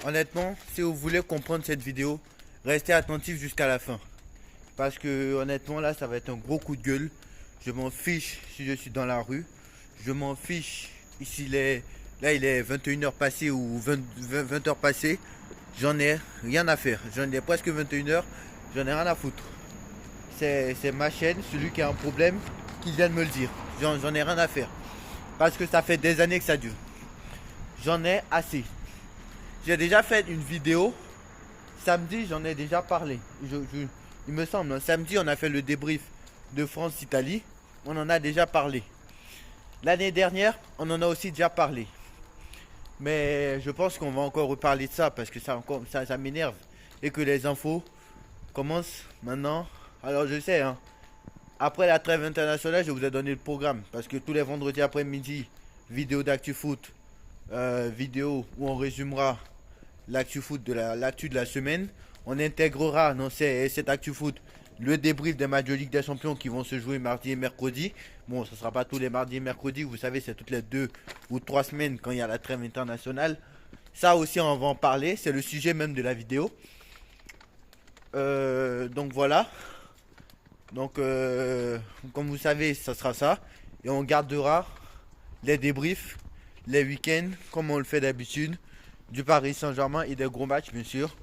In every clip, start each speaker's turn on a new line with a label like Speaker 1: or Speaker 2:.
Speaker 1: honnêtement, si vous voulez comprendre cette vidéo, restez attentif jusqu'à la fin. Parce que honnêtement, là, ça va être un gros coup de gueule. Je m'en fiche si je suis dans la rue. Je m'en fiche ici, là, il est 21h passées ou 20h passées. J'en ai rien à faire. J'en ai presque 21h. J'en ai rien à foutre. C'est ma chaîne, celui qui a un problème, qui vient de me le dire. J'en ai rien à faire. Parce que ça fait des années que ça dure. J'en ai assez. J'ai déjà fait une vidéo. Samedi, j'en ai déjà parlé. Il me semble, hein, samedi, on a fait le débrief de France-Italie. On en a déjà parlé. L'année dernière, on en a aussi déjà parlé. Mais je pense qu'on va encore reparler de ça parce que ça m'énerve. Et que les infos commencent maintenant. Alors je sais, hein, après la trêve internationale, je vous ai donné le programme. Parce que tous les vendredis après-midi, vidéo d'actu foot, vidéo où on résumera l'actu foot l'actu de la semaine. On intégrera dans cette actu foot le débrief des matchs de Ligue des Champions qui vont se jouer mardi et mercredi. Bon, ce ne sera pas tous les mardis et mercredis, vous savez, c'est toutes les 2 ou 3 semaines quand il y a la trêve internationale. Ça aussi, on va en parler, c'est le sujet même de la vidéo. Donc voilà. Donc, comme vous savez, ça sera ça. Et on gardera les débriefs, les week-ends, comme on le fait d'habitude, du Paris Saint-Germain et des gros matchs, bien sûr.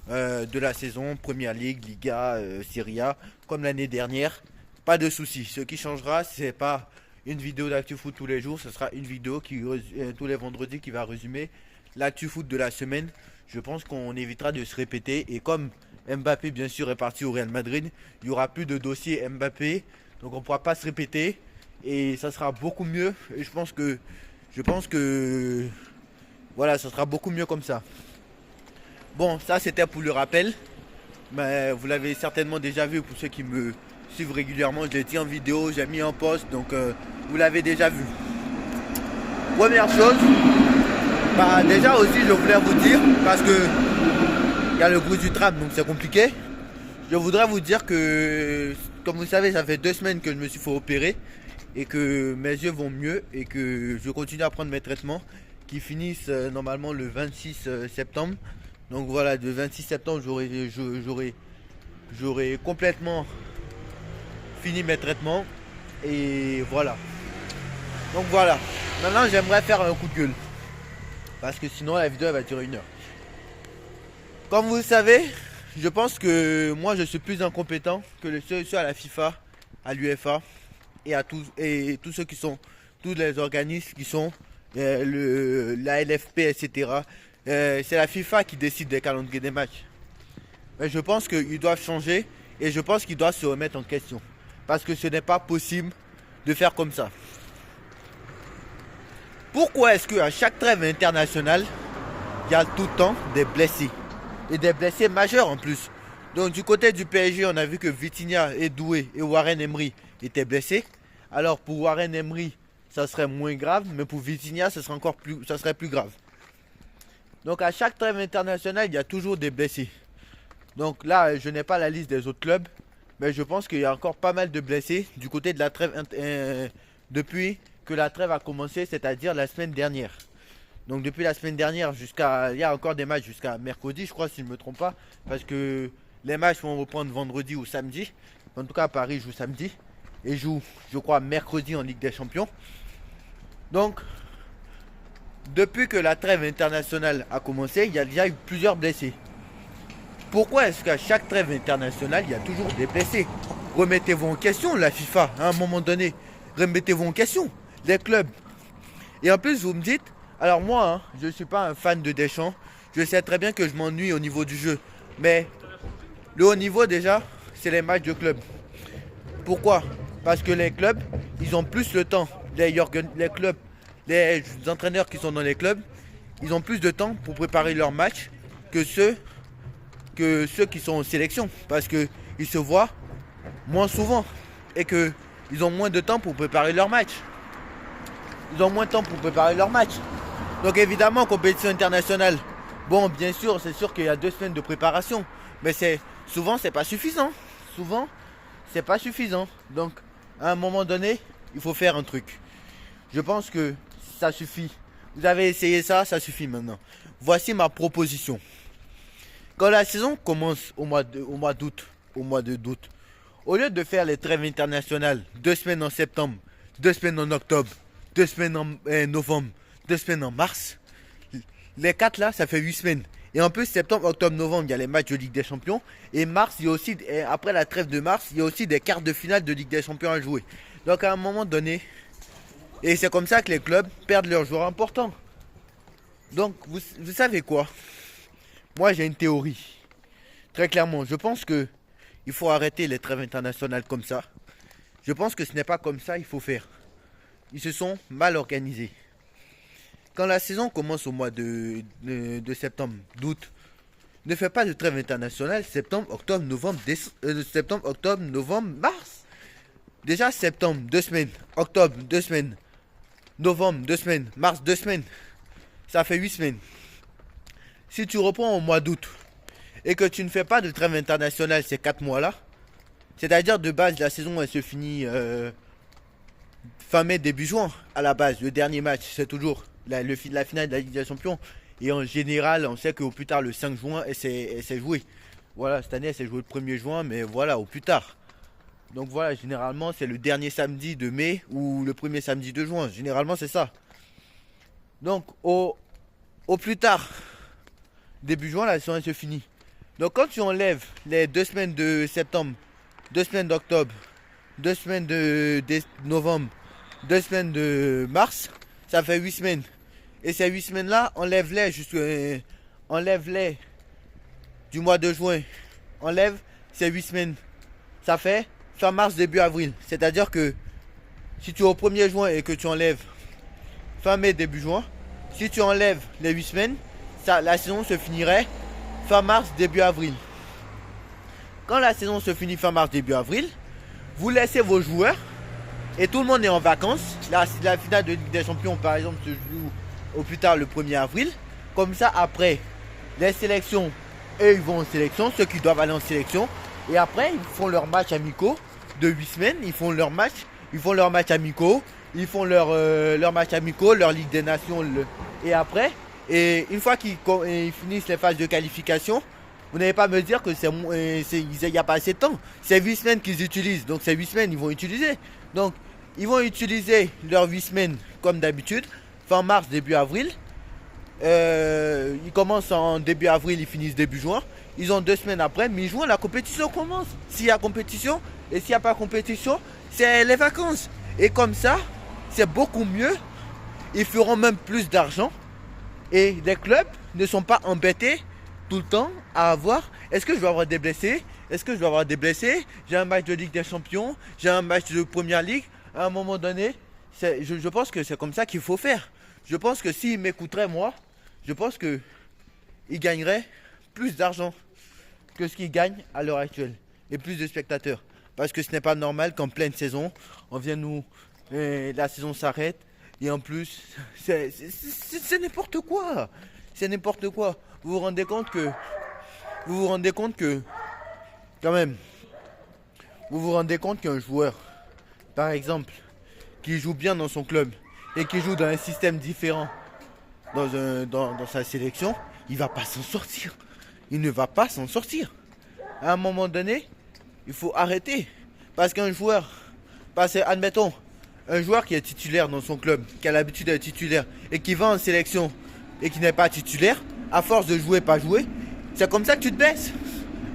Speaker 1: De la saison, Première Ligue, Liga, Serie A, comme l'année dernière. Pas de soucis. Ce qui changera, c'est pas une vidéo d'actu foot tous les jours, ce sera une vidéo tous les vendredis qui va résumer l'actu foot de la semaine. Je pense qu'on évitera de se répéter. Et comme Mbappé, bien sûr, est parti au Real Madrid, il n'y aura plus de dossier Mbappé. Donc on ne pourra pas se répéter. Et ça sera beaucoup mieux. Et je pense que voilà, ça sera beaucoup mieux comme ça. Bon, ça c'était pour le rappel. Mais vous l'avez certainement déjà vu pour ceux qui me suivent régulièrement. Je l'ai dit en vidéo, j'ai mis en post, donc vous l'avez déjà vu. Première chose, déjà aussi je voulais vous dire, parce que il y a le bruit du tram, donc c'est compliqué. Je voudrais vous dire que, comme vous savez, ça fait 2 semaines que je me suis fait opérer et que mes yeux vont mieux et que je continue à prendre mes traitements qui finissent normalement le 26 septembre. Donc voilà, le 26 septembre, j'aurai complètement fini mes traitements. Et voilà. Donc voilà. Maintenant, j'aimerais faire un coup de gueule. Parce que sinon, la vidéo elle va durer 1 heure. Comme vous le savez, je pense que moi, je suis plus incompétent que ceux à la FIFA, à l'UEFA et à tous ceux qui sont, tous les organismes qui sont la LFP, etc. C'est la FIFA qui décide des calendriers des matchs. Mais je pense qu'ils doivent changer et je pense qu'ils doivent se remettre en question. Parce que ce n'est pas possible de faire comme ça. Pourquoi est-ce qu'à chaque trêve internationale, il y a tout le temps des blessés? Et des blessés majeurs en plus. Donc du côté du PSG, on a vu que Vitinha, Doué et Warren Emery étaient blessés. Alors pour Warren Emery, ça serait moins grave, mais pour Vitinha, ça serait plus grave. Donc à chaque trêve internationale, il y a toujours des blessés. Donc là, je n'ai pas la liste des autres clubs, mais je pense qu'il y a encore pas mal de blessés du côté de la trêve depuis que la trêve a commencé, c'est-à-dire la semaine dernière. Donc depuis la semaine dernière il y a encore des matchs jusqu'à mercredi, je crois, si je ne me trompe pas, parce que les matchs vont reprendre vendredi ou samedi. En tout cas, Paris joue samedi et joue, je crois, mercredi en Ligue des Champions. Donc depuis que la trêve internationale a commencé, il y a déjà eu plusieurs blessés. Pourquoi est-ce qu'à chaque trêve internationale, il y a toujours des blessés? Remettez-vous en question, la FIFA, à un moment donné. Remettez-vous en question, les clubs. Et en plus, vous me dites, alors moi, hein, je ne suis pas un fan de Deschamps. Je sais très bien que je m'ennuie au niveau du jeu. Mais le haut niveau, déjà, c'est les matchs de club. Pourquoi? Parce que les clubs, ils ont plus le temps. Les clubs, les entraîneurs qui sont dans les clubs, ils ont plus de temps pour préparer leurs matchs que ceux qui sont en sélection. Parce qu'ils se voient moins souvent et qu'ils ont moins de temps pour préparer leurs matchs. Ils ont moins de temps pour préparer leurs matchs. Donc évidemment, en compétition internationale, bon, bien sûr, c'est sûr qu'il y a 2 semaines de préparation. Mais souvent, c'est pas suffisant. Souvent, c'est pas suffisant. Donc, à un moment donné, il faut faire un truc. Je pense que ça suffit Vous avez essayé ça, ça suffit maintenant. Voici ma proposition. Quand la saison commence au mois d'août, au lieu de faire les trêves internationales, 2 semaines en septembre, 2 semaines en octobre, 2 semaines en novembre, 2 semaines en mars, les 4 là, ça fait 8 semaines. Et en plus, septembre, octobre, novembre, il y a les matchs de Ligue des Champions. Et mars, il y a aussi, après la trêve de mars, il y a aussi des quarts de finale de Ligue des Champions à jouer. Donc à un moment donné, et c'est comme ça que les clubs perdent leurs joueurs importants. Donc vous savez quoi? Moi j'ai une théorie. Très clairement, je pense que il faut arrêter les trêves internationales comme ça. Je pense que ce n'est pas comme ça qu'il faut faire. Ils se sont mal organisés. Quand la saison commence au mois de septembre, d'août, ne fais pas de trêve internationale septembre, octobre, novembre, mars. Déjà septembre, 2 semaines, octobre, 2 semaines, novembre, 2 semaines, mars, 2 semaines. Ça fait 8 semaines. Si tu reprends au mois d'août et que tu ne fais pas de trêve internationale ces 4 mois-là, c'est-à-dire de base la saison elle se finit fin mai, début juin à la base. Le dernier match, c'est toujours la finale de la Ligue des Champions. Et en général, on sait qu'au plus tard, le 5 juin, elle s'est jouée. Voilà, cette année, elle s'est jouée le 1er juin, mais voilà, au plus tard. Donc voilà, généralement, c'est le dernier samedi de mai ou le premier samedi de juin. Généralement, c'est ça. Donc, au plus tard, début juin, la saison, elle se finit. Donc, quand tu enlèves les 2 semaines de septembre, 2 semaines d'octobre, 2 semaines de novembre, 2 semaines de mars, ça fait 8 semaines. Et ces 8 semaines-là, enlève-les du mois de juin. Enlève ces 8 semaines. Ça fait fin mars, début avril. C'est-à-dire que si tu es au 1er juin et que tu enlèves fin mai, début juin, si tu enlèves les 8 semaines, la saison se finirait fin mars, début avril. Quand la saison se finit fin mars, début avril, vous laissez vos joueurs et tout le monde est en vacances. La finale de Ligue des Champions, par exemple, se joue au plus tard le 1er avril. Comme ça, après, les sélections, eux, ils vont en sélection, ceux qui doivent aller en sélection. Et après, ils font leurs matchs amicaux de 8 semaines. Ils font leurs matchs amicaux. Ils font leurs matchs amicaux, leur Ligue des Nations. Et après, et une fois qu'ils finissent les phases de qualification, vous n'allez pas me dire que il n'y a pas assez de temps. C'est 8 semaines qu'ils utilisent. Donc, ces 8 semaines, ils vont utiliser. Donc, ils vont utiliser leurs 8 semaines comme d'habitude. Fin mars, début avril. Ils commencent en début avril, ils finissent début juin. Ils ont 2 semaines après, mi-juin, la compétition commence. S'il y a compétition, et s'il n'y a pas compétition, c'est les vacances. Et comme ça, c'est beaucoup mieux. Ils feront même plus d'argent. Et les clubs ne sont pas embêtés tout le temps à avoir. Est-ce que je vais avoir des blessés? J'ai un match de Ligue des Champions, j'ai un match de Première Ligue. À un moment donné, je pense que c'est comme ça qu'il faut faire. Je pense que s'ils m'écouteraient, moi, je pense qu'ils gagneraient plus d'argent que ce qu'ils gagnent à l'heure actuelle. Et plus de spectateurs. Parce que ce n'est pas normal qu'en pleine saison, on vienne la saison s'arrête. Et en plus, c'est n'importe quoi. C'est n'importe quoi. Vous vous rendez compte que, quand même, vous vous rendez compte qu'un joueur, par exemple, qui joue bien dans son club et qui joue dans un système différent dans sa sélection, il va pas s'en sortir. Il ne va pas s'en sortir. À un moment donné, il faut arrêter. Parce qu'un joueur, admettons, un joueur qui est titulaire dans son club, qui a l'habitude d'être titulaire et qui va en sélection et qui n'est pas titulaire, à force de jouer, pas jouer, c'est comme ça que tu te baisses.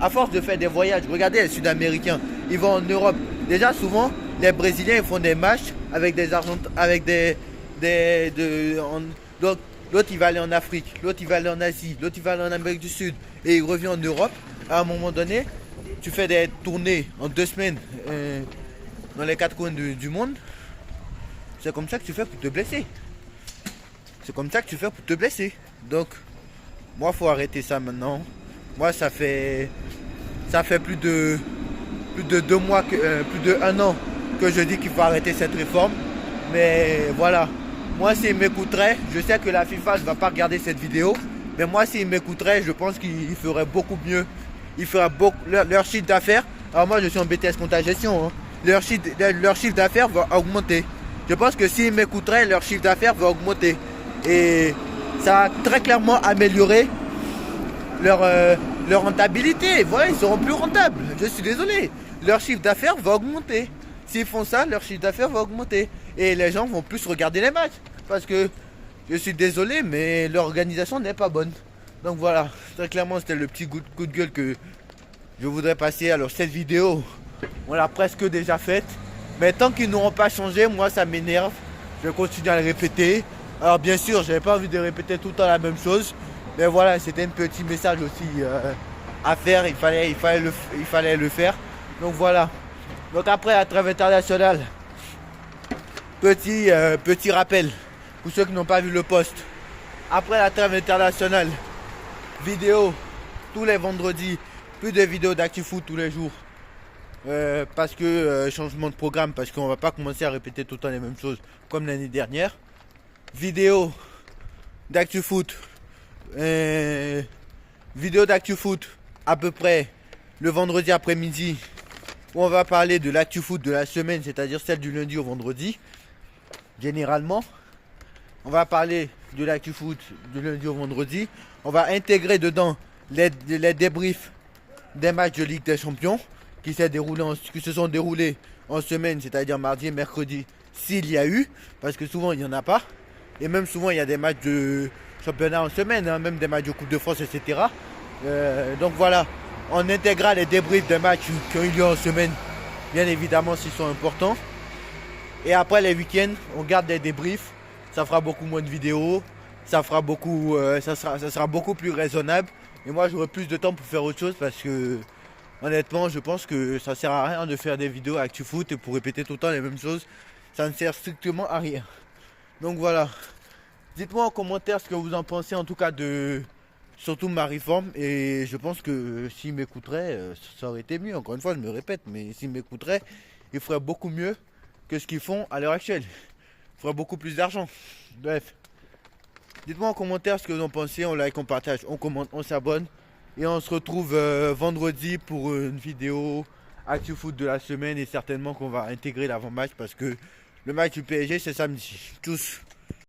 Speaker 1: À force de faire des voyages, regardez les Sud-Américains, ils vont en Europe. Déjà souvent, les Brésiliens ils font des matchs avec des Argentins, donc l'autre il va aller en Afrique, l'autre il va aller en Asie, l'autre il va aller en Amérique du Sud et il revient en Europe. À un moment donné, tu fais des tournées en 2 semaines dans les 4 coins du monde. C'est comme ça que tu fais pour te blesser. Donc, moi, faut arrêter ça maintenant. Moi, ça fait plus de 2 mois, plus de 1 an que je dis qu'il faut arrêter cette réforme. Mais voilà. Moi, s'ils m'écouteraient, je sais que la FIFA ne va pas regarder cette vidéo. Mais moi, s'ils m'écouteraient, je pense qu'ils feraient beaucoup mieux. Ils feraient leur chiffre d'affaires. Alors moi, je suis en BTS compta gestion. Hein. Leur chiffre d'affaires va augmenter. Je pense que s'ils m'écouteraient, leur chiffre d'affaires va augmenter. Et ça a très clairement amélioré leur rentabilité. Voilà, ils seront plus rentables. Je suis désolé. Leur chiffre d'affaires va augmenter. S'ils font ça, leur chiffre d'affaires va augmenter. Et les gens vont plus regarder les matchs. Parce que, je suis désolé, mais l'organisation n'est pas bonne. Donc voilà, très clairement, c'était le petit coup de gueule que je voudrais passer. Alors cette vidéo, on l'a presque déjà faite. Mais tant qu'ils n'auront pas changé, moi ça m'énerve. Je vais continuer à le répéter. Alors bien sûr, j'avais pas envie de répéter tout le temps la même chose. Mais voilà, c'était un petit message aussi à faire. Il fallait le faire. Donc voilà. Donc après, la trêve internationale, petit rappel pour ceux qui n'ont pas vu le post. Après la trêve internationale, vidéo tous les vendredis, plus de vidéos d'ActuFoot tous les jours. Parce que changement de programme, parce qu'on va pas commencer à répéter tout le temps les mêmes choses comme l'année dernière. Vidéo d'ActuFoot, vidéo d'ActuFoot à peu près le vendredi après-midi, où on va parler de l'ActuFoot de la semaine, c'est-à-dire celle du lundi au vendredi. Généralement, on va parler de l'ActuFoot du lundi au vendredi. On va intégrer dedans les débriefs des matchs de Ligue des Champions qui se sont déroulés en semaine, c'est-à-dire mardi et mercredi, s'il y a eu, parce que souvent il n'y en a pas. Et même souvent il y a des matchs de championnat en semaine, hein, même des matchs de Coupe de France, etc. Donc voilà, on intégrera les débriefs des matchs qui ont eu lieu en semaine, bien évidemment s'ils sont importants. Et après les week-ends, on garde des débriefs. Ça fera beaucoup moins de vidéos. Ça sera beaucoup plus raisonnable. Et moi j'aurai plus de temps pour faire autre chose parce que honnêtement je pense que ça sert à rien de faire des vidéos ActuFoot et pour répéter tout le temps les mêmes choses. Ça ne sert strictement à rien. Donc voilà. Dites-moi en commentaire ce que vous en pensez en tout cas de surtout ma réforme. Et je pense que s'ils m'écouteraient, ça aurait été mieux. Encore une fois je me répète, mais s'ils m'écouteraient, ils feraient beaucoup mieux que ce qu'ils font à l'heure actuelle. Ils feraient beaucoup plus d'argent. Bref. Dites-moi en commentaire ce que vous en pensez, on like, on partage, on commente, on s'abonne. Et on se retrouve vendredi pour une vidéo ActuFoot de la semaine. Et certainement qu'on va intégrer l'avant-match parce que le match du PSG c'est samedi. Tous.